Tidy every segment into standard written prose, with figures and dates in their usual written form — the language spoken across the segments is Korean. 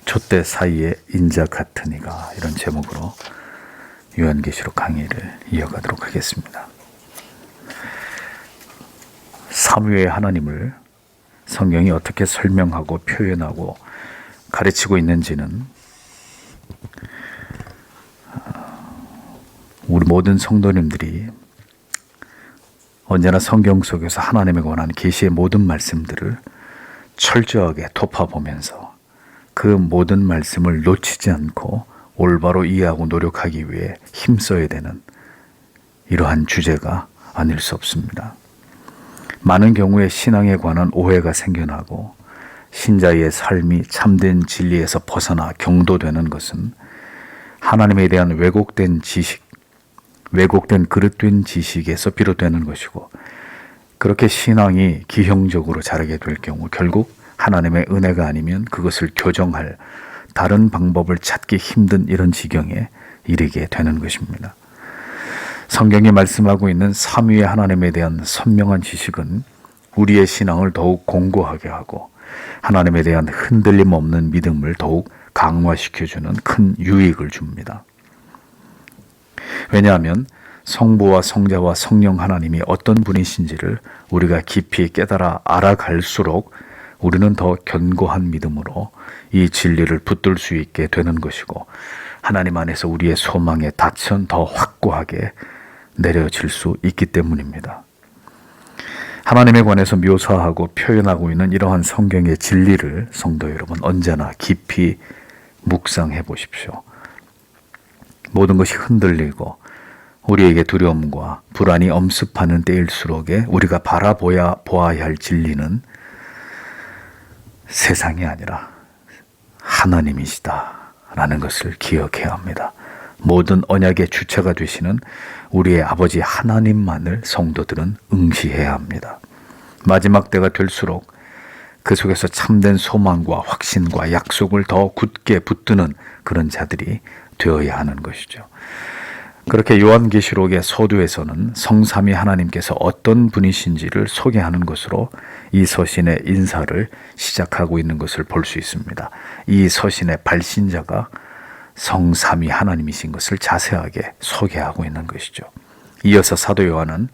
촛대 사이에 인자 같은 이가, 이런 제목으로 요한계시록 강의를 이어가도록 하겠습니다. 삼위의 하나님을 성경이 어떻게 설명하고 표현하고 가르치고 있는지는 우리 모든 성도님들이 언제나 성경 속에서 하나님에 관한 계시의 모든 말씀들을 철저하게 톱어보면서 그 모든 말씀을 놓치지 않고 올바로 이해하고 노력하기 위해 힘써야 되는 이러한 주제가 아닐 수 없습니다. 많은 경우에 신앙에 관한 오해가 생겨나고 신자의 삶이 참된 진리에서 벗어나 경도되는 것은 하나님에 대한 왜곡된 지식, 왜곡된 그릇된 지식에서 비롯되는 것이고, 그렇게 신앙이 기형적으로 자라게 될 경우 결국 하나님의 은혜가 아니면 그것을 교정할 다른 방법을 찾기 힘든 이런 지경에 이르게 되는 것입니다. 성경이 말씀하고 있는 삼위의 하나님에 대한 선명한 지식은 우리의 신앙을 더욱 공고하게 하고 하나님에 대한 흔들림 없는 믿음을 더욱 강화시켜주는 큰 유익을 줍니다. 왜냐하면 성부와 성자와 성령 하나님이 어떤 분이신지를 우리가 깊이 깨달아 알아갈수록 우리는 더 견고한 믿음으로 이 진리를 붙들 수 있게 되는 것이고, 하나님 안에서 우리의 소망의 닻은 더 확고하게 내려질 수 있기 때문입니다. 하나님에 관해서 묘사하고 표현하고 있는 이러한 성경의 진리를 성도 여러분 언제나 깊이 묵상해 보십시오. 모든 것이 흔들리고 우리에게 두려움과 불안이 엄습하는 때일수록에 우리가 보아야 할 진리는 세상이 아니라 하나님이시다라는 것을 기억해야 합니다. 모든 언약의 주체가 되시는 우리의 아버지 하나님만을 성도들은 응시해야 합니다. 마지막 때가 될수록 그 속에서 참된 소망과 확신과 약속을 더 굳게 붙드는 그런 자들이 되어야 하는 것이죠. 그렇게 요한계시록의 서두에서는 성삼위 하나님께서 어떤 분이신지를 소개하는 것으로 이 서신의 인사를 시작하고 있는 것을 볼 수 있습니다. 이 서신의 발신자가 성삼위 하나님이신 것을 자세하게 소개하고 있는 것이죠. 이어서 사도 요한은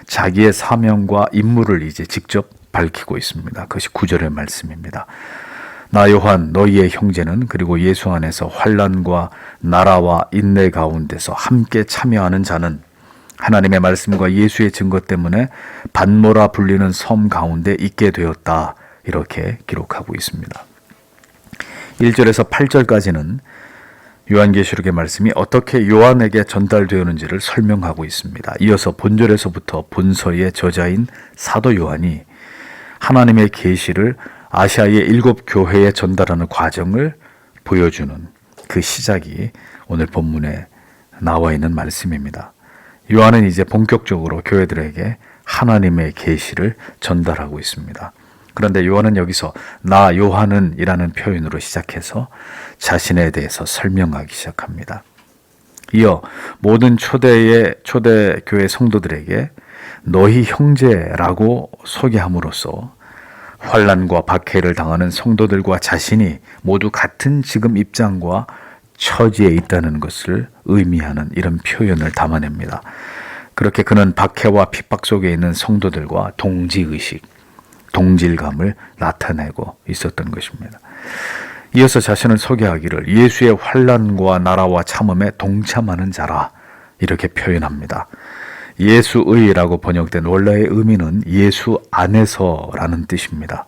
자기의 사명과 임무를 이제 직접 밝히고 있습니다. 그것이 9절의 말씀입니다. 나 요한 너희의 형제는 그리고 예수 안에서 환난과 나라와 인내 가운데서 함께 참여하는 자는 하나님의 말씀과 예수의 증거 때문에 반모라 불리는 섬 가운데 있게 되었다, 이렇게 기록하고 있습니다. 1절에서 8절까지는 요한계시록의 말씀이 어떻게 요한에게 전달되었는지를 설명하고 있습니다. 이어서 본절에서부터 본서의 저자인 사도 요한이 하나님의 계시를 아시아의 7 교회에 전달하는 과정을 보여주는 그 시작이 오늘 본문에 나와 있는 말씀입니다. 요한은 이제 본격적으로 교회들에게 하나님의 계시를 전달하고 있습니다. 그런데 요한은 여기서 나 요한은 이라는 표현으로 시작해서 자신에 대해서 설명하기 시작합니다. 이어 모든 초대 교회 성도들에게 너희 형제라고 소개함으로써 환난과 박해를 당하는 성도들과 자신이 모두 같은 지금 입장과 처지에 있다는 것을 의미하는 이런 표현을 담아냅니다. 그렇게 그는 박해와 핍박 속에 있는 성도들과 동지의식, 동질감을 나타내고 있었던 것입니다. 이어서 자신을 소개하기를 예수의 환난과 나라와 참음에 동참하는 자라, 이렇게 표현합니다. 예수의라고 번역된 원래의 의미는 예수 안에서라는 뜻입니다.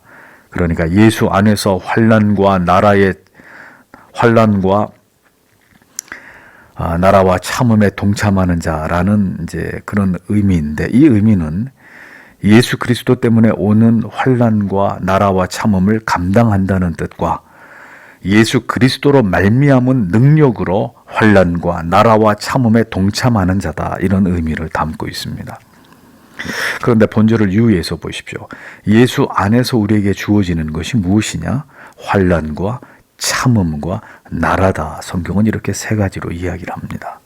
그러니까 예수 안에서 환난과 나라와 참음에 동참하는 자라는 이제 그런 의미인데, 이 의미는 예수 그리스도 때문에 오는 환난과 나라와 참음을 감당한다는 뜻과 예수 그리스도로 말미암은 능력으로 환난과 나라와 참음에 동참하는 자다, 이런 의미를 담고 있습니다. 그런데 본절을 유의해서 보십시오. 예수 안에서 우리에게 주어지는 것이 무엇이냐? 환난과 참음과 나라다. 성경은 이렇게 3가지로 이야기를 합니다.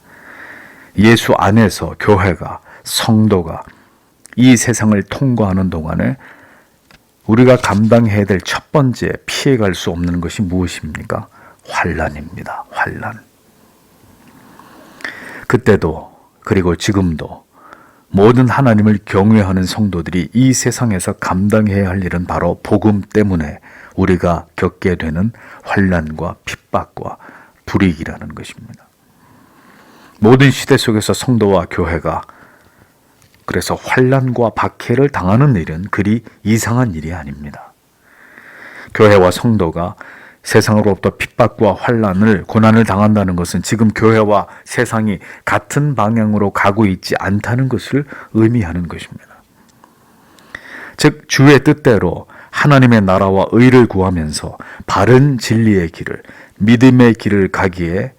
예수 안에서 교회가, 성도가 이 세상을 통과하는 동안에 우리가 감당해야 될 첫 번째 피해갈 수 없는 것이 무엇입니까? 환난입니다. 환난. 그때도 그리고 지금도 모든 하나님을 경외하는 성도들이 이 세상에서 감당해야 할 일은 바로 복음 때문에 우리가 겪게 되는 환난과 핍박과 불이익이라는 것입니다. 모든 시대 속에서 성도와 교회가 그래서 환난과 박해를 당하는 일은 그리 이상한 일이 아닙니다. 교회와 성도가 세상으로부터 핍박과 환난을 고난을 당한다는 것은 지금 교회와 세상이 같은 방향으로 가고 있지 않다는 것을 의미하는 것입니다. 즉 주의 뜻대로 하나님의 나라와 의를 구하면서 바른 진리의 길을, 믿음의 길을 가기에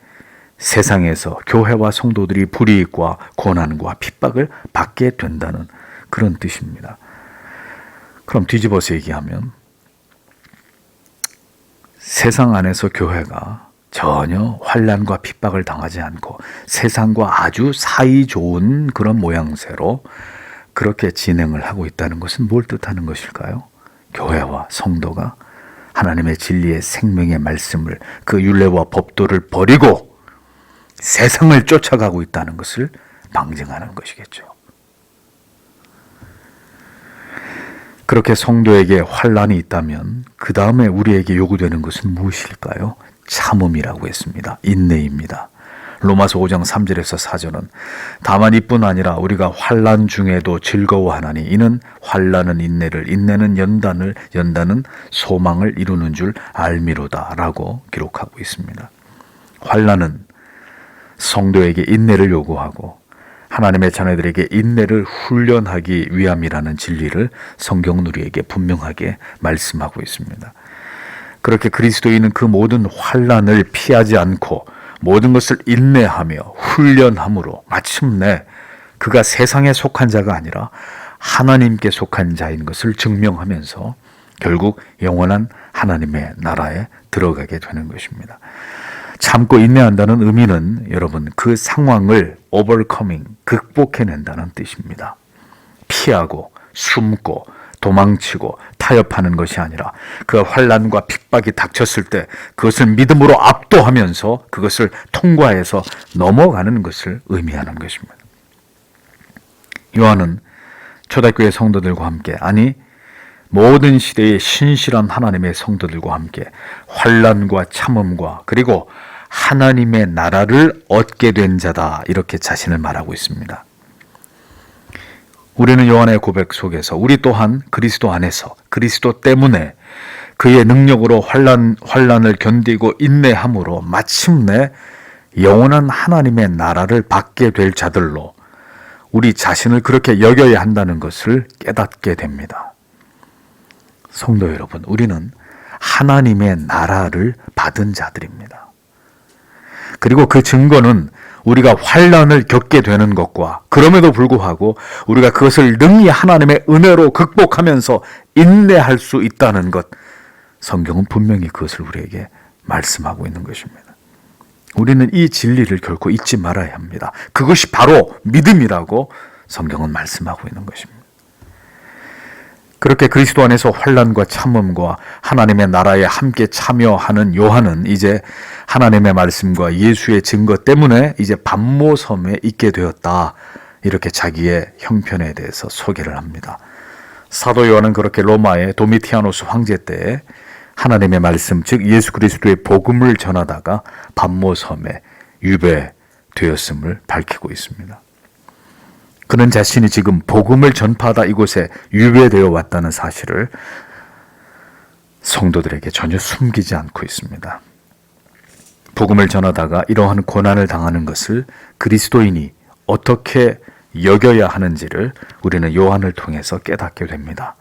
세상에서 교회와 성도들이 불이익과 고난과 핍박을 받게 된다는 그런 뜻입니다. 그럼 뒤집어서 얘기하면 세상 안에서 교회가 전혀 환난과 핍박을 당하지 않고 세상과 아주 사이 좋은 그런 모양새로 그렇게 진행을 하고 있다는 것은 뭘 뜻하는 것일까요? 교회와 성도가 하나님의 진리의 생명의 말씀을 그 율례와 법도를 버리고 세상을 쫓아가고 있다는 것을 방증하는 것이겠죠. 그렇게 성도에게 환난이 있다면 그 다음에 우리에게 요구되는 것은 무엇일까요? 참음이라고 했습니다. 인내입니다. 로마서 5장 3절에서 4절은 다만 이뿐 아니라 우리가 환난 중에도 즐거워하나니 이는 환난은 인내를, 인내는 연단을, 연단은 소망을 이루는 줄 알미로다 라고 기록하고 있습니다. 환난은 성도에게 인내를 요구하고 하나님의 자녀들에게 인내를 훈련하기 위함이라는 진리를 성경은 우리에게 분명하게 말씀하고 있습니다. 그렇게 그리스도인은 그 모든 환난을 피하지 않고 모든 것을 인내하며 훈련함으로 마침내 그가 세상에 속한 자가 아니라 하나님께 속한 자인 것을 증명하면서 결국 영원한 하나님의 나라에 들어가게 되는 것입니다. 참고 인내한다는 의미는 여러분 그 상황을 overcoming, 극복해낸다는 뜻입니다. 피하고 숨고 도망치고 타협하는 것이 아니라 그 환난과 핍박이 닥쳤을 때 그것을 믿음으로 압도하면서 그것을 통과해서 넘어가는 것을 의미하는 것입니다. 요한은 초대교회 성도들과 함께 아니 모든 시대의 신실한 하나님의 성도들과 함께 환난과 참음과 그리고 하나님의 나라를 얻게 된 자다 이렇게 자신을 말하고 있습니다. 우리는 요한의 고백 속에서 우리 또한 그리스도 안에서 그리스도 때문에 그의 능력으로 환난을 견디고 인내함으로 마침내 영원한 하나님의 나라를 받게 될 자들로 우리 자신을 그렇게 여겨야 한다는 것을 깨닫게 됩니다. 성도 여러분, 우리는 하나님의 나라를 받은 자들입니다. 그리고 그 증거는 우리가 환난을 겪게 되는 것과 그럼에도 불구하고 우리가 그것을 능히 하나님의 은혜로 극복하면서 인내할 수 있다는 것, 성경은 분명히 그것을 우리에게 말씀하고 있는 것입니다. 우리는 이 진리를 결코 잊지 말아야 합니다. 그것이 바로 믿음이라고 성경은 말씀하고 있는 것입니다. 그렇게 그리스도 안에서 환난과 참음과 하나님의 나라에 함께 참여하는 요한은 이제 하나님의 말씀과 예수의 증거 때문에 이제 반모섬에 있게 되었다. 이렇게 자기의 형편에 대해서 소개를 합니다. 사도 요한은 그렇게 로마의 도미티아노스 황제 때에 하나님의 말씀, 즉 예수 그리스도의 복음을 전하다가 반모섬에 유배되었음을 밝히고 있습니다. 그는 자신이 지금 복음을 전파하다 이곳에 유배되어 왔다는 사실을 성도들에게 전혀 숨기지 않고 있습니다. 복음을 전하다가 이러한 고난을 당하는 것을 그리스도인이 어떻게 여겨야 하는지를 우리는 요한을 통해서 깨닫게 됩니다.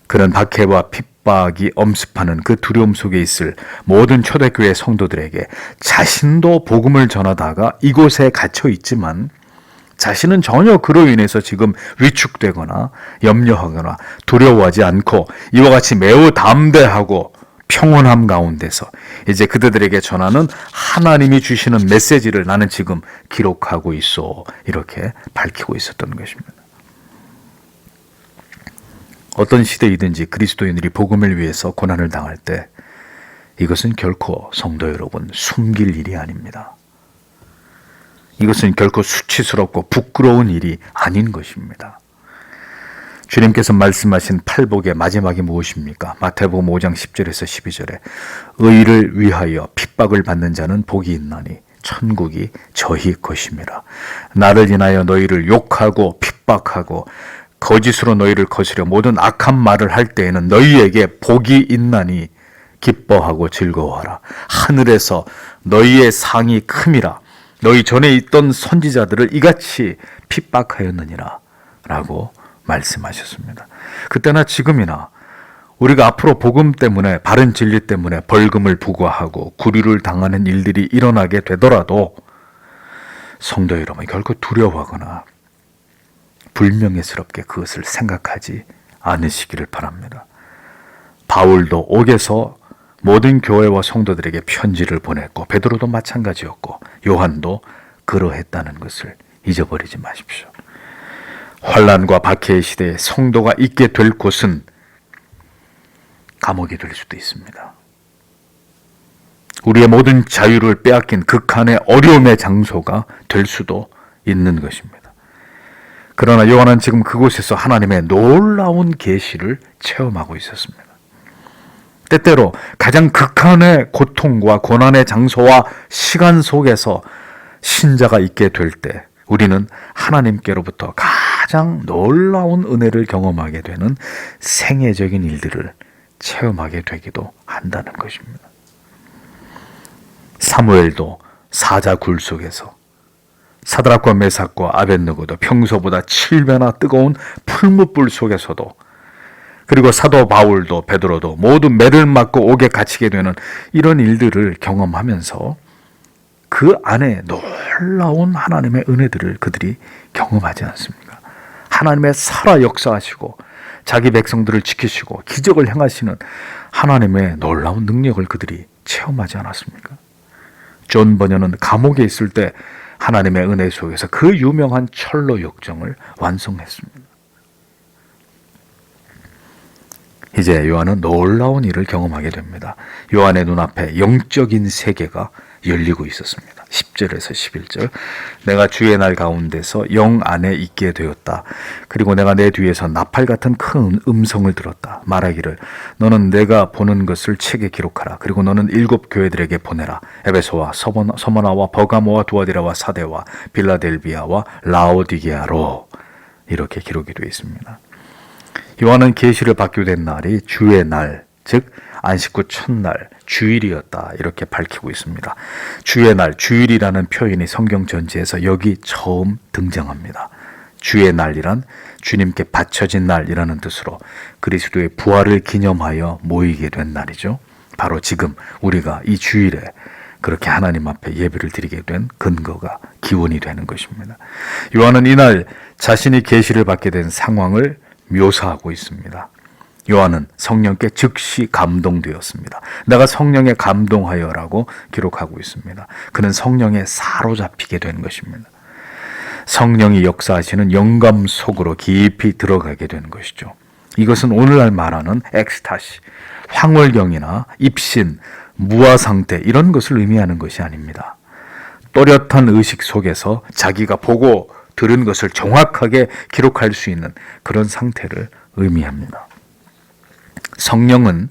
그는 박해와 핍박이 엄습하는 그 두려움 속에 있을 모든 초대교회 성도들에게 자신도 복음을 전하다가 이곳에 갇혀 있지만 자신은 전혀 그로 인해서 지금 위축되거나 염려하거나 두려워하지 않고 이와 같이 매우 담대하고 평온함 가운데서 이제 그들에게 전하는 하나님이 주시는 메시지를 나는 지금 기록하고 있어 이렇게 밝히고 있었던 것입니다. 어떤 시대이든지 그리스도인들이 복음을 위해서 고난을 당할 때 이것은 결코 성도 여러분 숨길 일이 아닙니다. 이것은 결코 수치스럽고 부끄러운 일이 아닌 것입니다. 주님께서 말씀하신 팔복의 마지막이 무엇입니까? 마태복음 5장 10절에서 12절에 의를 위하여 핍박을 받는 자는 복이 있나니 천국이 저희 것임이라. 나를 인하여 너희를 욕하고 핍박하고 거짓으로 너희를 거스려 모든 악한 말을 할 때에는 너희에게 복이 있나니 기뻐하고 즐거워하라. 하늘에서 너희의 상이 큼이라. 너희 전에 있던 선지자들을 이같이 핍박하였느니라 라고 말씀하셨습니다. 그때나 지금이나 우리가 앞으로 복음 때문에, 바른 진리 때문에 벌금을 부과하고 구류를 당하는 일들이 일어나게 되더라도 성도 여러분 결코 두려워하거나 불명예스럽게 그것을 생각하지 않으시기를 바랍니다. 바울도 옥에서 모든 교회와 성도들에게 편지를 보냈고 베드로도 마찬가지였고 요한도 그러했다는 것을 잊어버리지 마십시오. 환난과 박해의 시대에 성도가 있게 될 곳은 감옥이 될 수도 있습니다. 우리의 모든 자유를 빼앗긴 극한의 어려움의 장소가 될 수도 있는 것입니다. 그러나 요한은 지금 그곳에서 하나님의 놀라운 계시를 체험하고 있었습니다. 때때로 가장 극한의 고통과 고난의 장소와 시간 속에서 신자가 있게 될 때 우리는 하나님께로부터 가장 놀라운 은혜를 경험하게 되는 생애적인 일들을 체험하게 되기도 한다는 것입니다. 사무엘도 사자 굴 속에서, 사드락과 메삭과 아벳느고도 평소보다 7배나 뜨거운 풀무불 속에서도, 그리고 사도 바울도 베드로도 모두 매를 맞고 옥에 갇히게 되는 이런 일들을 경험하면서 그 안에 놀라운 하나님의 은혜들을 그들이 경험하지 않습니까? 하나님의 살아 역사하시고 자기 백성들을 지키시고 기적을 행하시는 하나님의 놀라운 능력을 그들이 체험하지 않았습니까? 존 버녀는 감옥에 있을 때 하나님의 은혜 속에서 그 유명한 철로 역정을 완성했습니다. 이제 요한은 놀라운 일을 경험하게 됩니다. 요한의 눈앞에 영적인 세계가 열리고 있었습니다. 10절에서 11절 내가 주의 날 가운데서 영 안에 있게 되었다. 그리고 내가 내 뒤에서 나팔 같은 큰 음성을 들었다. 말하기를 너는 내가 보는 것을 책에 기록하라. 그리고 너는 7 교회들에게 보내라. 에베소와 서머나와 버가모와 두아디라와 사데와 빌라델비아와 라오디게아로 이렇게 기록이 되어 있습니다. 요한은 계시를 받게 된 날이 주의 날, 즉 안식구 첫날, 주일이었다 이렇게 밝히고 있습니다. 주의 날, 주일이라는 표현이 성경 전체에서 여기 처음 등장합니다. 주의 날이란 주님께 바쳐진 날이라는 뜻으로 그리스도의 부활을 기념하여 모이게 된 날이죠. 바로 지금 우리가 이 주일에 그렇게 하나님 앞에 예배를 드리게 된 근거가 기원이 되는 것입니다. 요한은 이날 자신이 계시를 받게 된 상황을 묘사하고 있습니다. 요한은 성령께 즉시 감동되었습니다. 내가 성령에 감동하여라고 기록하고 있습니다. 그는 성령에 사로잡히게 된 것입니다. 성령이 역사하시는 영감 속으로 깊이 들어가게 되는 것이죠. 이것은 오늘날 말하는 엑스타시, 황홀경이나 입신, 무아 상태 이런 것을 의미하는 것이 아닙니다. 또렷한 의식 속에서 자기가 보고 들은 것을 정확하게 기록할 수 있는 그런 상태를 의미합니다. 성령은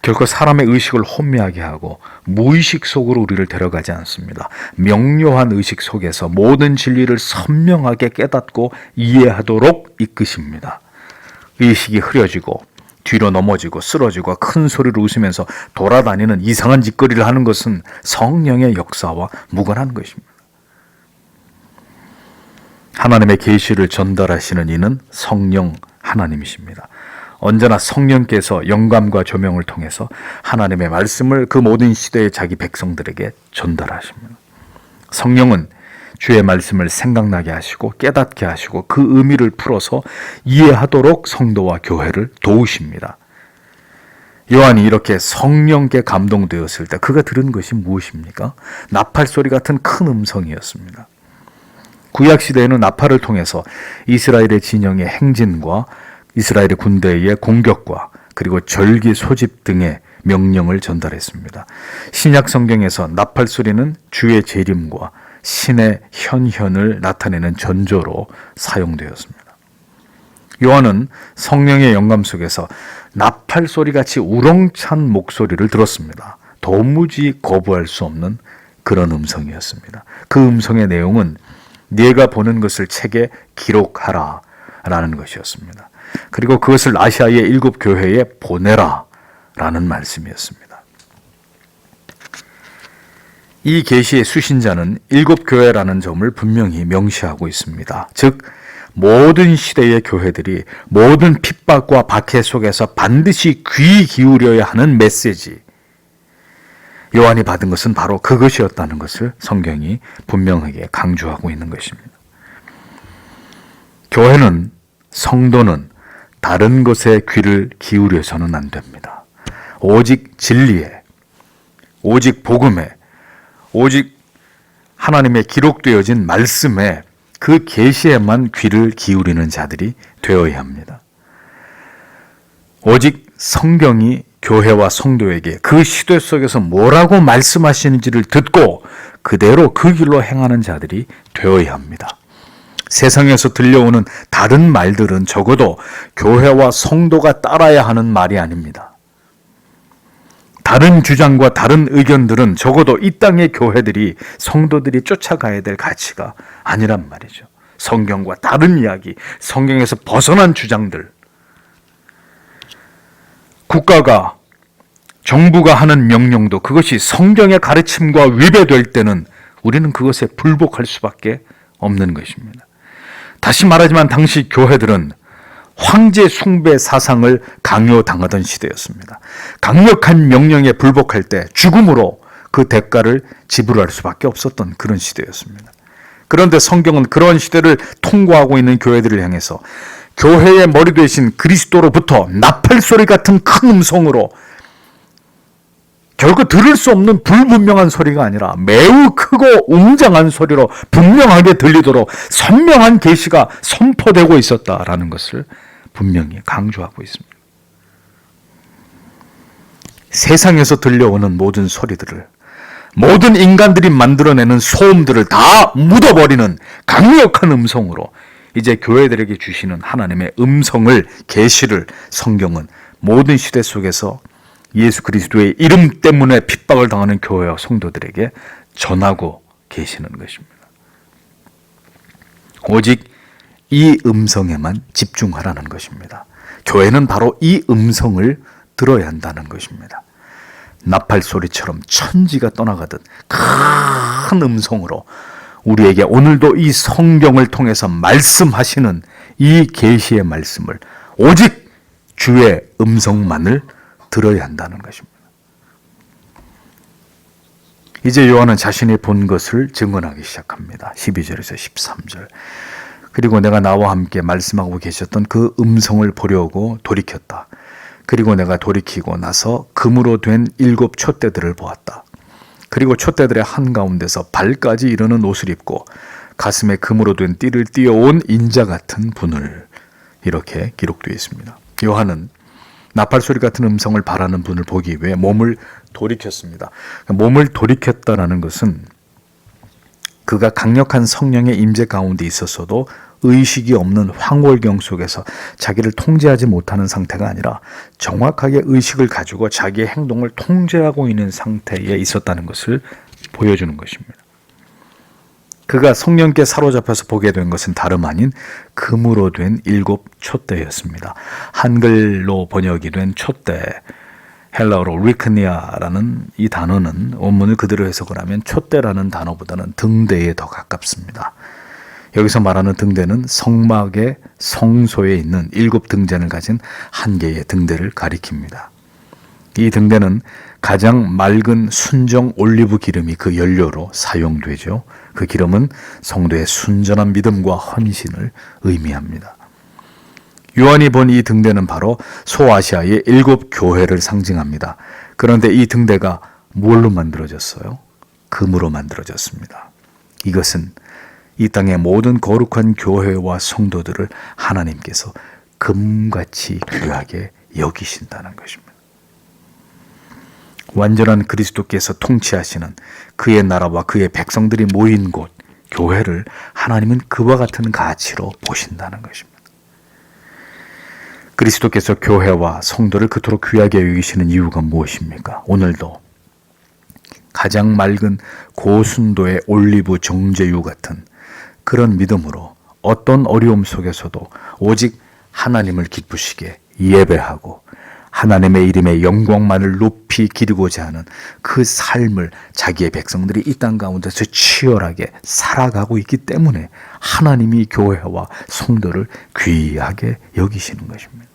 결코 사람의 의식을 혼미하게 하고 무의식 속으로 우리를 데려가지 않습니다. 명료한 의식 속에서 모든 진리를 선명하게 깨닫고 이해하도록 이끄십니다. 의식이 흐려지고 뒤로 넘어지고 쓰러지고 큰 소리로 웃으면서 돌아다니는 이상한 짓거리를 하는 것은 성령의 역사와 무관한 것입니다. 하나님의 계시를 전달하시는 이는 성령 하나님이십니다. 언제나 성령께서 영감과 조명을 통해서 하나님의 말씀을 그 모든 시대의 자기 백성들에게 전달하십니다. 성령은 주의 말씀을 생각나게 하시고 깨닫게 하시고 그 의미를 풀어서 이해하도록 성도와 교회를 도우십니다. 요한이 이렇게 성령께 감동되었을 때 그가 들은 것이 무엇입니까? 나팔 소리 같은 큰 음성이었습니다. 구약시대에는 나팔을 통해서 이스라엘의 진영의 행진과 이스라엘의 군대의 공격과 그리고 절기 소집 등의 명령을 전달했습니다. 신약 성경에서 나팔 소리는 주의 재림과 신의 현현을 나타내는 전조로 사용되었습니다. 요한은 성령의 영감 속에서 나팔 소리같이 우렁찬 목소리를 들었습니다. 도무지 거부할 수 없는 그런 음성이었습니다. 그 음성의 내용은 네가 보는 것을 책에 기록하라 라는 것이었습니다. 그리고 그것을 아시아의 7 교회에 보내라 라는 말씀이었습니다. 이 계시의 수신자는 7 교회라는 점을 분명히 명시하고 있습니다. 즉 모든 시대의 교회들이 모든 핍박과 박해 속에서 반드시 귀 기울여야 하는 메시지, 요한이 받은 것은 바로 그것이었다는 것을 성경이 분명하게 강조하고 있는 것입니다. 교회는, 성도는 다른 것에 귀를 기울여서는 안 됩니다. 오직 진리에, 오직 복음에, 오직 하나님의 기록되어진 말씀에, 그 계시에만 귀를 기울이는 자들이 되어야 합니다. 오직 성경이 교회와 성도에게 그 시대 속에서 뭐라고 말씀하시는지를 듣고 그대로 그 길로 행하는 자들이 되어야 합니다. 세상에서 들려오는 다른 말들은 적어도 교회와 성도가 따라야 하는 말이 아닙니다. 다른 주장과 다른 의견들은 적어도 이 땅의 교회들이, 성도들이 쫓아가야 될 가치가 아니란 말이죠. 성경과 다른 이야기, 성경에서 벗어난 주장들, 국가가, 정부가 하는 명령도 그것이 성경의 가르침과 위배될 때는 우리는 그것에 불복할 수밖에 없는 것입니다. 다시 말하지만 당시 교회들은 황제 숭배 사상을 강요당하던 시대였습니다. 강력한 명령에 불복할 때 죽음으로 그 대가를 지불할 수밖에 없었던 그런 시대였습니다. 그런데 성경은 그런 시대를 통과하고 있는 교회들을 향해서 교회의 머리 되신 그리스도로부터 나팔 소리 같은 큰 음성으로, 결국 들을 수 없는 불분명한 소리가 아니라 매우 크고 웅장한 소리로 분명하게 들리도록 선명한 계시가 선포되고 있었다라는 것을 분명히 강조하고 있습니다. 세상에서 들려오는 모든 소리들을, 모든 인간들이 만들어내는 소음들을 다 묻어버리는 강력한 음성으로 이제 교회들에게 주시는 하나님의 음성을, 계시를 성경은 모든 시대 속에서 예수 그리스도의 이름 때문에 핍박을 당하는 교회와 성도들에게 전하고 계시는 것입니다. 오직 이 음성에만 집중하라는 것입니다. 교회는 바로 이 음성을 들어야 한다는 것입니다. 나팔 소리처럼 천지가 떠나가듯 큰 음성으로 우리에게 오늘도 이 성경을 통해서 말씀하시는 이 계시의 말씀을, 오직 주의 음성만을 들어야 한다는 것입니다. 이제 요한은 자신이 본 것을 증언하기 시작합니다. 12절에서 13절. 그리고 내가 나와 함께 말씀하고 계셨던 그 음성을 보려고 돌이켰다. 그리고 내가 돌이키고 나서 금으로 된 7 촛대들을 보았다. 그리고 촛대들의 한가운데서 발까지 이르는 옷을 입고 가슴에 금으로 된 띠를 띄어온 인자 같은 분을, 이렇게 기록되어 있습니다. 요한은 나팔 소리 같은 음성을 바라는 분을 보기 위해 몸을 돌이켰습니다. 몸을 돌이켰다라는 것은 그가 강력한 성령의 임재 가운데 있었어도 의식이 없는 황홀경 속에서 자기를 통제하지 못하는 상태가 아니라 정확하게 의식을 가지고 자기의 행동을 통제하고 있는 상태에 있었다는 것을 보여주는 것입니다. 그가 성령께 사로잡혀서 보게 된 것은 다름 아닌 금으로 된 7 촛대였습니다. 한글로 번역이 된 촛대, 헬라어로 리크니아라는 이 단어는 원문을 그대로 해석을 하면 촛대라는 단어보다는 등대에 더 가깝습니다. 여기서 말하는 등대는 성막의 성소에 있는 7 등잔을 가진 한 개의 등대를 가리킵니다. 이 등대는 가장 맑은 순정 올리브 기름이 그 연료로 사용되죠. 그 기름은 성도의 순전한 믿음과 헌신을 의미합니다. 요한이 본 이 등대는 바로 소아시아의 7 교회를 상징합니다. 그런데 이 등대가 뭘로 만들어졌어요? 금으로 만들어졌습니다. 이것은 이 땅의 모든 거룩한 교회와 성도들을 하나님께서 금같이 귀하게 여기신다는 것입니다. 완전한 그리스도께서 통치하시는 그의 나라와 그의 백성들이 모인 곳, 교회를 하나님은 그와 같은 가치로 보신다는 것입니다. 그리스도께서 교회와 성도를 그토록 귀하게 여기시는 이유가 무엇입니까? 오늘도 가장 맑은 고순도의 올리브 정제유 같은 그런 믿음으로 어떤 어려움 속에서도 오직 하나님을 기쁘시게 예배하고 하나님의 이름의 영광만을 높이 기르고자 하는 그 삶을 자기의 백성들이 이 땅 가운데서 치열하게 살아가고 있기 때문에 하나님이 교회와 성도를 귀하게 여기시는 것입니다.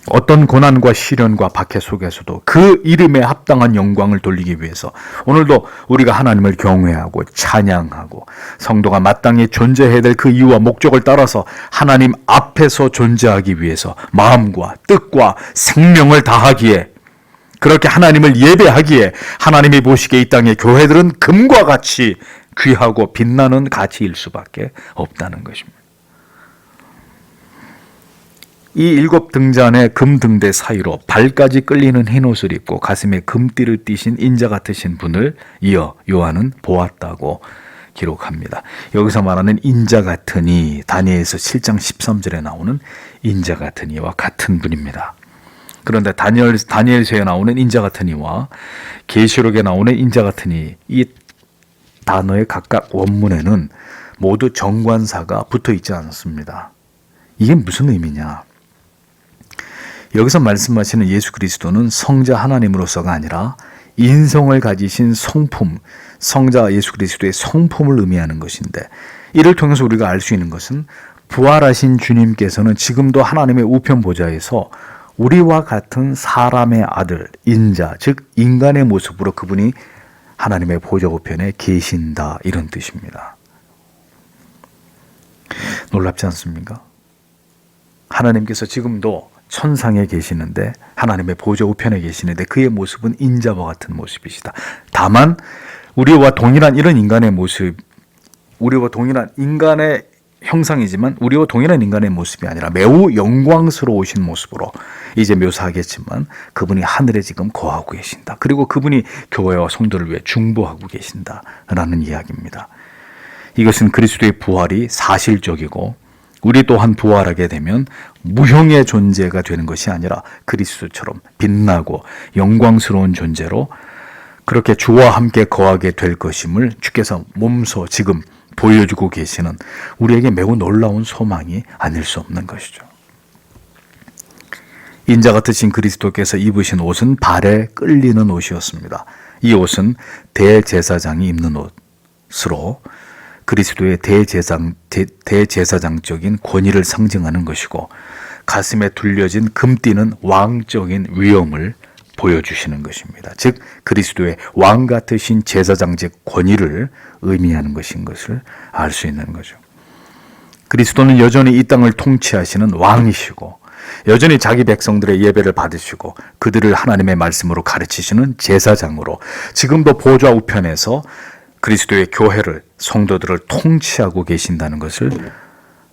어떤 고난과 시련과 박해 속에서도 그 이름에 합당한 영광을 돌리기 위해서 오늘도 우리가 하나님을 경외하고 찬양하고 성도가 마땅히 존재해야 될 그 이유와 목적을 따라서 하나님 앞에서 존재하기 위해서 마음과 뜻과 생명을 다하기에, 그렇게 하나님을 예배하기에 하나님이 보시기에 이 땅의 교회들은 금과 같이 귀하고 빛나는 가치일 수밖에 없다는 것입니다. 이 7 등잔의 금등대 사이로 발까지 끌리는 흰옷을 입고 가슴에 금띠를 띠신 인자 같으신 분을 이어 요한은 보았다고 기록합니다. 여기서 말하는 인자 같은 이, 다니엘서 7장 13절에 나오는 인자 같은 이와 같은 분입니다. 그런데 다니엘서에 나오는 인자 같은 이와 계시록에 나오는 인자 같은 이 단어의 각각 원문에는 모두 정관사가 붙어 있지 않습니다. 이게 무슨 의미냐? 여기서 말씀하시는 예수 그리스도는 성자 하나님으로서가 아니라 인성을 가지신 성품, 성자 예수 그리스도의 성품을 의미하는 것인데, 이를 통해서 우리가 알 수 있는 것은 부활하신 주님께서는 지금도 하나님의 우편 보좌에서 우리와 같은 사람의 아들, 인자, 즉 인간의 모습으로 그분이 하나님의 보좌 우편에 계신다, 이런 뜻입니다. 놀랍지 않습니까? 하나님께서 지금도 천상에 계시는데, 하나님의 보좌 우편에 계시는데 그의 모습은 인자와 같은 모습이시다. 다만 우리와 동일한 이런 인간의 모습, 우리와 동일한 인간의 형상이지만 우리와 동일한 인간의 모습이 아니라 매우 영광스러우신 모습으로 이제 묘사하겠지만 그분이 하늘에 지금 거하고 계신다. 그리고 그분이 교회와 성도를 위해 중보하고 계신다라는 이야기입니다. 이것은 그리스도의 부활이 사실적이고 우리 또한 부활하게 되면 무형의 존재가 되는 것이 아니라 그리스도처럼 빛나고 영광스러운 존재로 그렇게 주와 함께 거하게 될 것임을 주께서 몸소 지금 보여주고 계시는 우리에게 매우 놀라운 소망이 아닐 수 없는 것이죠. 인자 같으신 그리스도께서 입으신 옷은 발에 끌리는 옷이었습니다. 이 옷은 대제사장이 입는 옷으로 그리스도의 대제사장적인 권위를 상징하는 것이고, 가슴에 둘려진 금띠는 왕적인 위엄을 보여주시는 것입니다. 즉 그리스도의 왕 같으신 제사장적 권위를 의미하는 것인 것을 알 수 있는 거죠. 그리스도는 여전히 이 땅을 통치하시는 왕이시고 여전히 자기 백성들의 예배를 받으시고 그들을 하나님의 말씀으로 가르치시는 제사장으로 지금도 보좌 우편에서 그리스도의 교회를, 성도들을 통치하고 계신다는 것을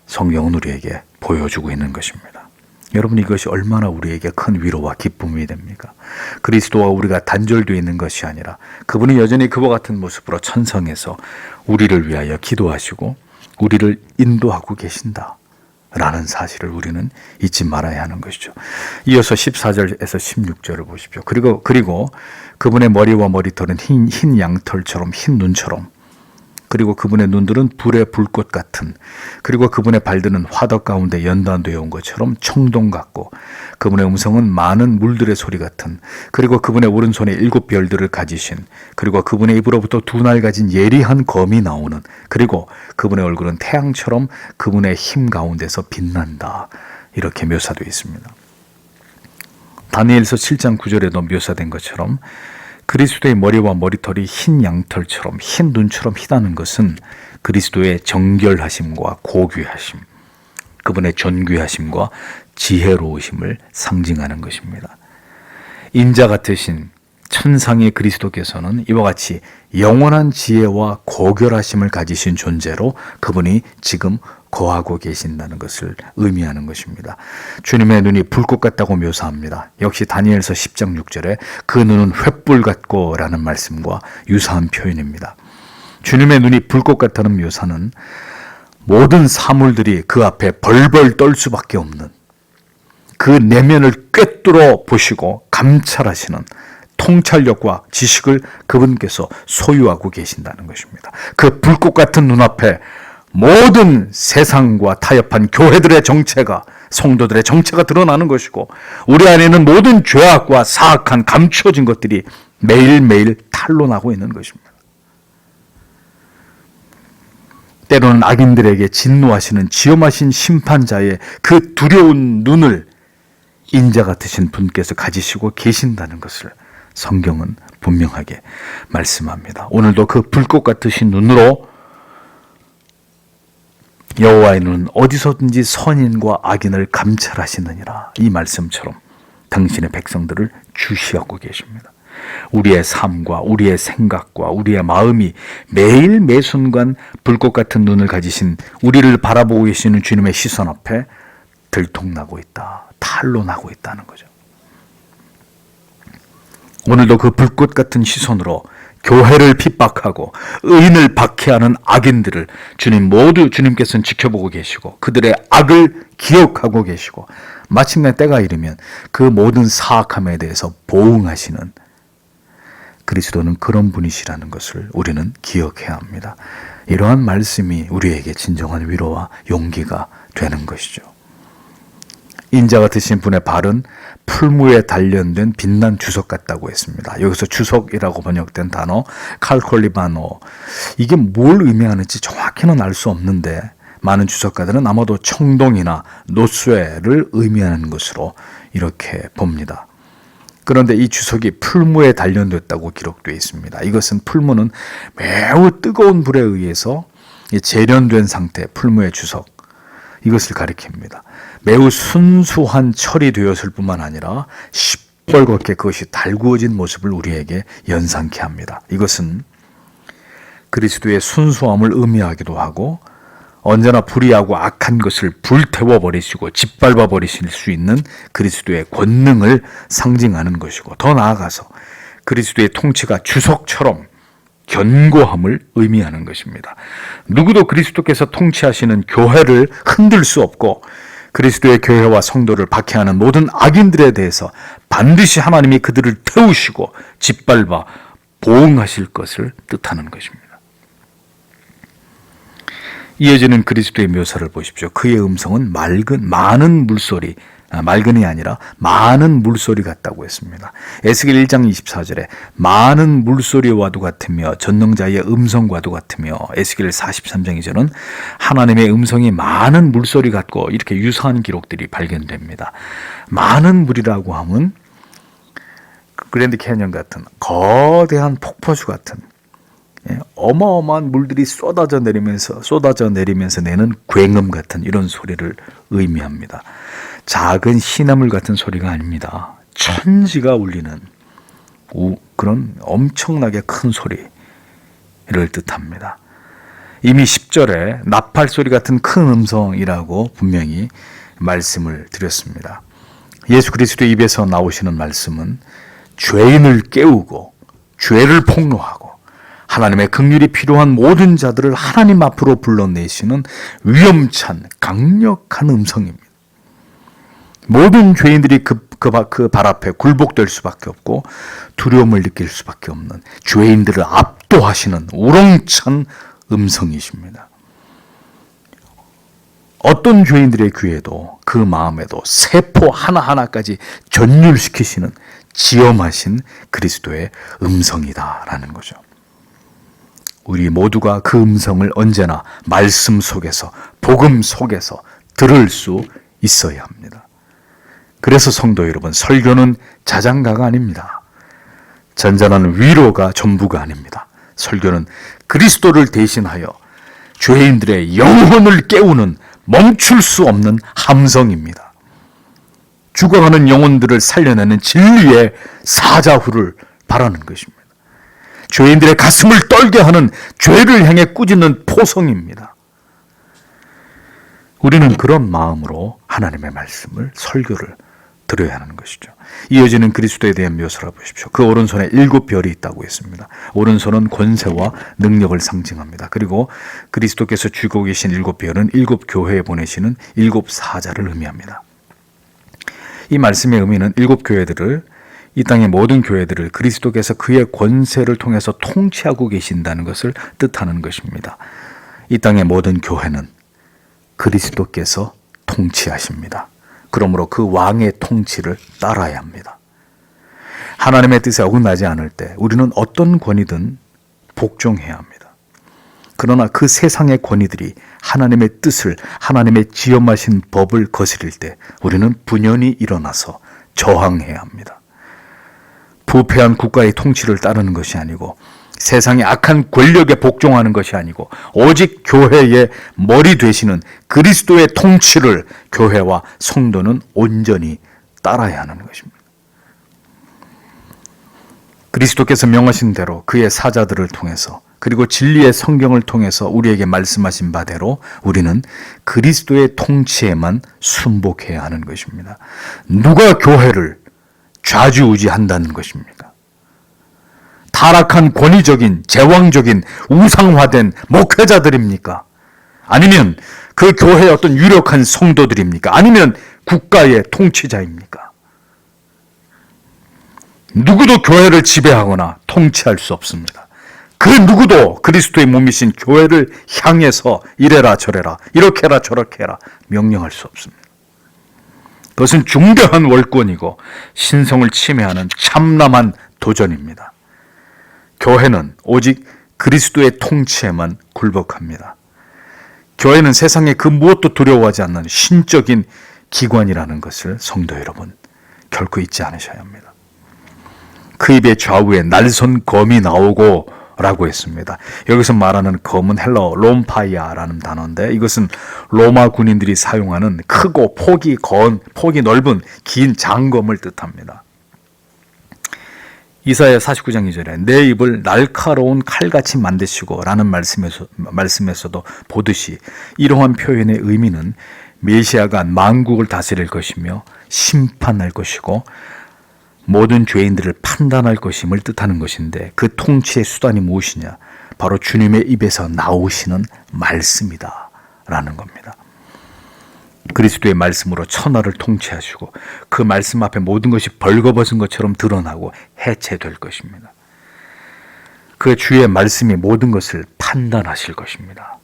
성경은 우리에게 보여주고 있는 것입니다. 여러분, 이것이 얼마나 우리에게 큰 위로와 기쁨이 됩니까? 그리스도와 우리가 단절되어 있는 것이 아니라 그분이 여전히 그와 같은 모습으로 천상에서 우리를 위하여 기도하시고 우리를 인도하고 계신다 라는 사실을 우리는 잊지 말아야 하는 것이죠. 이어서 14절에서 16절을 보십시오. 그리고 그분의 머리와 머리털은 흰 양털처럼, 흰 눈처럼, 그리고 그분의 눈들은 불의 불꽃 같은, 그리고 그분의 발들은 화덕 가운데 연단되어 온 것처럼 청동 같고, 그분의 음성은 많은 물들의 소리 같은, 그리고 그분의 오른손에 7 별들을 가지신, 그리고 그분의 입으로부터 2날 가진 예리한 검이 나오는, 그리고 그분의 얼굴은 태양처럼 그분의 힘 가운데서 빛난다, 이렇게 묘사되어 있습니다. 다니엘서 7장 9절에도 묘사된 것처럼 그리스도의 머리와 머리털이 흰 양털처럼, 흰 눈처럼 희다는 것은 그리스도의 정결하심과 고귀하심, 그분의 존귀하심과 지혜로우심을 상징하는 것입니다. 인자 같으신 천상의 그리스도께서는 이와 같이 영원한 지혜와 고결하심을 가지신 존재로 그분이 지금 거하고 계신다는 것을 의미하는 것입니다. 주님의 눈이 불꽃 같다고 묘사합니다. 역시 다니엘서 10장 6절에 그 눈은 횃불 같고 라는 말씀과 유사한 표현입니다. 주님의 눈이 불꽃 같다는 묘사는 모든 사물들이 그 앞에 벌벌 떨 수밖에 없는, 그 내면을 꿰뚫어 보시고 감찰하시는 통찰력과 지식을 그분께서 소유하고 계신다는 것입니다. 그 불꽃 같은 눈앞에 모든 세상과 타협한 교회들의 정체가, 성도들의 정체가 드러나는 것이고, 우리 안에 있는 모든 죄악과 사악한 감추어진 것들이 매일매일 탄로나고 있는 것입니다. 때로는 악인들에게 진노하시는 지엄하신 심판자의 그 두려운 눈을 인자 같으신 분께서 가지시고 계신다는 것을 성경은 분명하게 말씀합니다. 오늘도 그 불꽃 같으신 눈으로 여호와의 눈은 어디서든지 선인과 악인을 감찰하시느니라, 이 말씀처럼 당신의 백성들을 주시하고 계십니다. 우리의 삶과 우리의 생각과 우리의 마음이 매일 매순간 불꽃 같은 눈을 가지신, 우리를 바라보고 계시는 주님의 시선 앞에 들통나고 있다, 탄로나고 있다는 거죠. 오늘도 그 불꽃 같은 시선으로 교회를 핍박하고 의인을 박해하는 악인들을 주님께서는 지켜보고 계시고, 그들의 악을 기억하고 계시고, 마침내 때가 이르면 그 모든 사악함에 대해서 보응하시는 그리스도는 그런 분이시라는 것을 우리는 기억해야 합니다. 이러한 말씀이 우리에게 진정한 위로와 용기가 되는 것이죠. 인자 같으신 분의 발은 풀무에 단련된 빛난 주석 같다고 했습니다. 여기서 주석이라고 번역된 단어 칼콜리바노, 이게 뭘 의미하는지 정확히는 알 수 없는데, 많은 주석가들은 아마도 청동이나 노쇠를 의미하는 것으로 이렇게 봅니다. 그런데 이 주석이 풀무에 단련됐다고 기록되어 있습니다. 이것은 풀무는 매우 뜨거운 불에 의해서 재련된 상태, 풀무의 주석, 이것을 가리킵니다. 매우 순수한 철이 되었을 뿐만 아니라 시뻘겋게 그것이 달구어진 모습을 우리에게 연상케 합니다. 이것은 그리스도의 순수함을 의미하기도 하고, 언제나 불의하고 악한 것을 불태워 버리시고 짓밟아 버리실 수 있는 그리스도의 권능을 상징하는 것이고, 더 나아가서 그리스도의 통치가 주석처럼 견고함을 의미하는 것입니다. 누구도 그리스도께서 통치하시는 교회를 흔들 수 없고, 그리스도의 교회와 성도를 박해하는 모든 악인들에 대해서 반드시 하나님이 그들을 태우시고 짓밟아 보응하실 것을 뜻하는 것입니다. 이어지는 그리스도의 묘사를 보십시오. 그의 음성은 많은 물소리, 맑은이 아니라 많은 물소리 같다고 했습니다. 에스겔 1장 24절에 많은 물소리와도 같으며 전능자의 음성과도 같으며, 에스겔 43장 2절은 하나님의 음성이 많은 물소리 같고, 이렇게 유사한 기록들이 발견됩니다. 많은 물이라고 하면 그랜드 캐년 같은 거대한 폭포수 같은 어마어마한 물들이 쏟아져 내리면서 내는 굉음 같은 이런 소리를 의미합니다. 작은 시나물 같은 소리가 아닙니다. 천지가 울리는 그런 엄청나게 큰 소리를 뜻합니다. 이미 10절에 나팔 소리 같은 큰 음성이라고 분명히 말씀을 드렸습니다. 예수 그리스도 입에서 나오시는 말씀은 죄인을 깨우고 죄를 폭로하고 하나님의 긍휼이 필요한 모든 자들을 하나님 앞으로 불러내시는 위험찬 강력한 음성입니다. 모든 죄인들이 그 발 앞에 굴복될 수밖에 없고 두려움을 느낄 수밖에 없는, 죄인들을 압도하시는 우렁찬 음성이십니다. 어떤 죄인들의 귀에도 그 마음에도 세포 하나하나까지 전율시키시는 지엄하신 그리스도의 음성이다라는 거죠. 우리 모두가 그 음성을 언제나 말씀 속에서, 복음 속에서 들을 수 있어야 합니다. 그래서 성도 여러분, 설교는 자장가가 아닙니다. 잔잔한 위로가 전부가 아닙니다. 설교는 그리스도를 대신하여 죄인들의 영혼을 깨우는 멈출 수 없는 함성입니다. 죽어가는 영혼들을 살려내는 진리의 사자후를 바라는 것입니다. 죄인들의 가슴을 떨게 하는 죄를 향해 꾸짖는 포성입니다. 우리는 그런 마음으로 하나님의 말씀을 설교를 들어야 하는 것이죠. 이어지는 그리스도에 대한 묘사를 보십시오. 그 오른손에 7별이 있다고 했습니다. 오른손은 권세와 능력을 상징합니다. 그리고 그리스도께서 쥐고 계신 7별은 7교회에 보내시는 7사자를 의미합니다. 이 말씀의 의미는 7교회들을, 이 땅의 모든 교회들을 그리스도께서 그의 권세를 통해서 통치하고 계신다는 것을 뜻하는 것입니다. 이 땅의 모든 교회는 그리스도께서 통치하십니다. 그러므로 그 왕의 통치를 따라야 합니다. 하나님의 뜻에 어긋나지 않을 때 우리는 어떤 권위든 복종해야 합니다. 그러나 그 세상의 권위들이 하나님의 뜻을, 하나님의 지엄하신 법을 거스릴 때 우리는 분연히 일어나서 저항해야 합니다. 부패한 국가의 통치를 따르는 것이 아니고, 세상의 악한 권력에 복종하는 것이 아니고, 오직 교회의 머리 되시는 그리스도의 통치를 교회와 성도는 온전히 따라야 하는 것입니다. 그리스도께서 명하신 대로 그의 사자들을 통해서, 그리고 진리의 성경을 통해서 우리에게 말씀하신 바대로 우리는 그리스도의 통치에만 순복해야 하는 것입니다. 누가 교회를 좌지우지한다는 것입니까? 타락한 권위적인, 제왕적인, 우상화된 목회자들입니까? 아니면 그 교회의 어떤 유력한 성도들입니까? 아니면 국가의 통치자입니까? 누구도 교회를 지배하거나 통치할 수 없습니다. 그 누구도 그리스도의 몸이신 교회를 향해서 이래라 저래라, 이렇게 해라 저렇게 해라 명령할 수 없습니다. 그것은 중대한 월권이고 신성을 침해하는 참남한 도전입니다. 교회는 오직 그리스도의 통치에만 굴복합니다. 교회는 세상의 그 무엇도 두려워하지 않는 신적인 기관이라는 것을 성도 여러분 결코 잊지 않으셔야 합니다. 그 입의 좌우에 날선 검이 나오고 라고 했습니다. 여기서 말하는 검은 헬라어 롬파이아라는 단어인데, 이것은 로마 군인들이 사용하는 크고 폭이 넓은 긴 장검을 뜻합니다. 이사야 49장 2절에 내 입을 날카로운 칼같이 만드시고 라는 말씀에서도 보듯이, 이러한 표현의 의미는 메시아가 만국을 다스릴 것이며 심판할 것이고 모든 죄인들을 판단할 것임을 뜻하는 것인데, 그 통치의 수단이 무엇이냐? 바로 주님의 입에서 나오시는 말씀이다 라는 겁니다. 그리스도의 말씀으로 천하를 통치하시고 그 말씀 앞에 모든 것이 벌거벗은 것처럼 드러나고 해체될 것입니다. 그 주의 말씀이 모든 것을 판단하실 것입니다.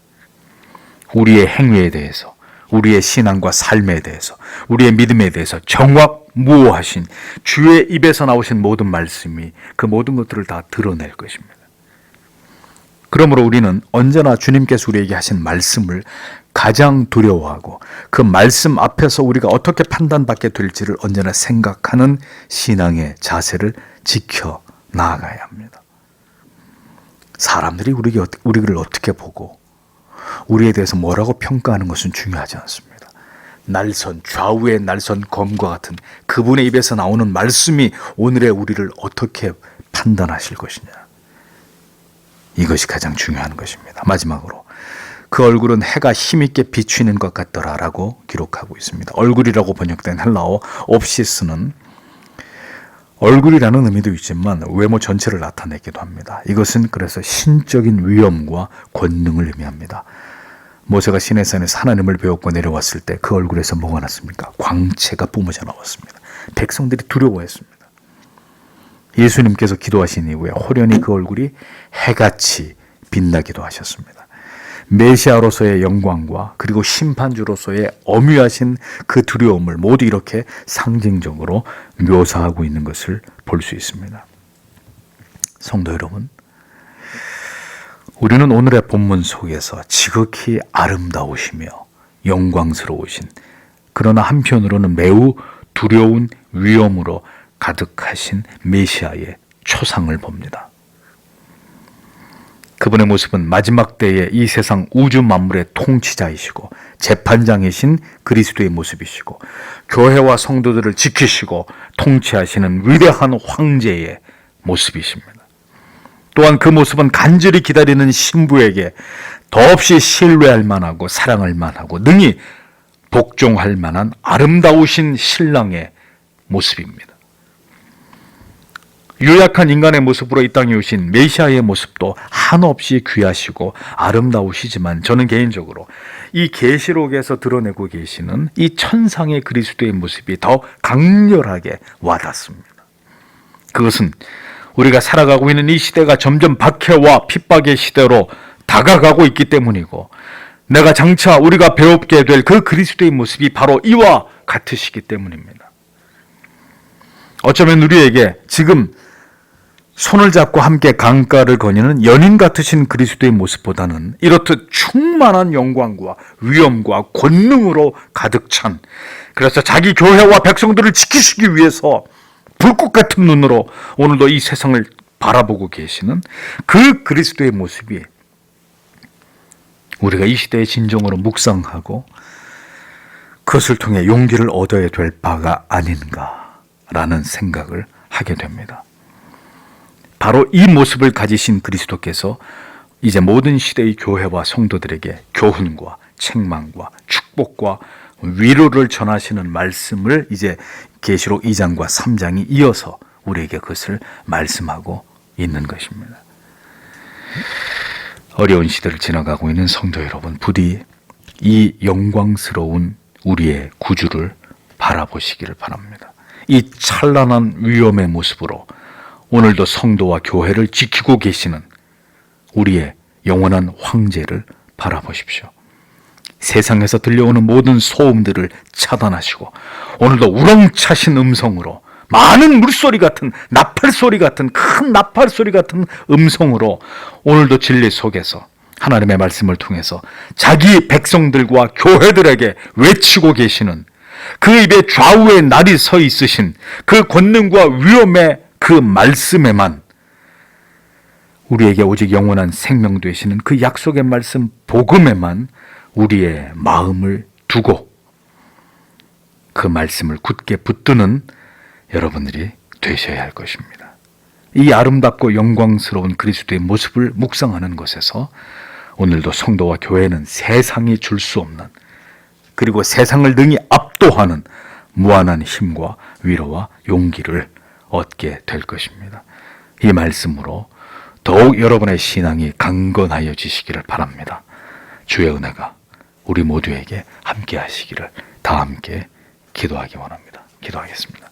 우리의 행위에 대해서, 우리의 신앙과 삶에 대해서, 우리의 믿음에 대해서 정확무오하신 주의 입에서 나오신 모든 말씀이 그 모든 것들을 다 드러낼 것입니다. 그러므로 우리는 언제나 주님께서 우리에게 하신 말씀을 가장 두려워하고 그 말씀 앞에서 우리가 어떻게 판단받게 될지를 언제나 생각하는 신앙의 자세를 지켜 나아가야 합니다. 사람들이 우리를 어떻게 보고 우리에 대해서 뭐라고 평가하는 것은 중요하지 않습니다. 좌우의 날선 검과 같은 그분의 입에서 나오는 말씀이 오늘의 우리를 어떻게 판단하실 것이냐, 이것이 가장 중요한 것입니다. 마지막으로, 그 얼굴은 해가 힘있게 비추는 것 같더라라고 기록하고 있습니다. 얼굴이라고 번역된 헬라어 옵시스는 얼굴이라는 의미도 있지만 외모 전체를 나타내기도 합니다. 이것은 그래서 신적인 위엄과 권능을 의미합니다. 모세가 시내산에서 하나님을 배웠고 내려왔을 때 그 얼굴에서 뭐가 났습니까? 광채가 뿜어져 나왔습니다. 백성들이 두려워했습니다. 예수님께서 기도하신 이후에 호련히 그 얼굴이 해같이 빛나기도 하셨습니다. 메시아로서의 영광과 그리고 심판주로서의 엄위하신 그 두려움을 모두 이렇게 상징적으로 묘사하고 있는 것을 볼 수 있습니다. 성도 여러분, 우리는 오늘의 본문 속에서 지극히 아름다우시며 영광스러우신, 그러나 한편으로는 매우 두려운 위엄으로 가득하신 메시아의 초상을 봅니다. 그분의 모습은 마지막 때의 이 세상 우주 만물의 통치자이시고 재판장이신 그리스도의 모습이시고 교회와 성도들을 지키시고 통치하시는 위대한 황제의 모습이십니다. 또한 그 모습은 간절히 기다리는 신부에게 더없이 신뢰할 만하고 사랑할 만하고 능히 복종할 만한 아름다우신 신랑의 모습입니다. 유약한 인간의 모습으로 이 땅에 오신 메시아의 모습도 한없이 귀하시고 아름다우시지만 저는 개인적으로 이 계시록에서 드러내고 계시는 이 천상의 그리스도의 모습이 더 강렬하게 와닿습니다. 그것은 우리가 살아가고 있는 이 시대가 점점 박해와 핍박의 시대로 다가가고 있기 때문이고, 내가 장차 우리가 배웁게 될 그 그리스도의 모습이 바로 이와 같으시기 때문입니다. 어쩌면 우리에게 지금 손을 잡고 함께 강가를 거니는 연인 같으신 그리스도의 모습보다는 이렇듯 충만한 영광과 위엄과 권능으로 가득 찬, 그래서 자기 교회와 백성들을 지키시기 위해서 불꽃 같은 눈으로 오늘도 이 세상을 바라보고 계시는 그 그리스도의 모습이 우리가 이 시대의 진정으로 묵상하고 그것을 통해 용기를 얻어야 될 바가 아닌가라는 생각을 하게 됩니다. 바로 이 모습을 가지신 그리스도께서 이제 모든 시대의 교회와 성도들에게 교훈과 책망과 축복과 위로를 전하시는 말씀을 이제 계시록 2장과 3장이 이어서 우리에게 그것을 말씀하고 있는 것입니다. 어려운 시대를 지나가고 있는 성도 여러분, 부디 이 영광스러운 우리의 구주를 바라보시기를 바랍니다. 이 찬란한 위엄의 모습으로 오늘도 성도와 교회를 지키고 계시는 우리의 영원한 황제를 바라보십시오. 세상에서 들려오는 모든 소음들을 차단하시고 오늘도 우렁차신 음성으로, 많은 물소리 같은, 나팔소리 같은, 큰 나팔소리 같은 음성으로 오늘도 진리 속에서 하나님의 말씀을 통해서 자기 백성들과 교회들에게 외치고 계시는, 그 입에 좌우에 날이 서 있으신 그 권능과 위엄의 그 말씀에만, 우리에게 오직 영원한 생명 되시는 그 약속의 말씀 복음에만 우리의 마음을 두고 그 말씀을 굳게 붙드는 여러분들이 되셔야 할 것입니다. 이 아름답고 영광스러운 그리스도의 모습을 묵상하는 것에서 오늘도 성도와 교회는 세상이 줄 수 없는, 그리고 세상을 능히 압도하는 무한한 힘과 위로와 용기를 얻게 될 것입니다. 이 말씀으로 더욱 여러분의 신앙이 강건하여지시기를 바랍니다. 주의 은혜가 우리 모두에게 함께 하시기를 다 함께 기도하기 원합니다. 기도하겠습니다.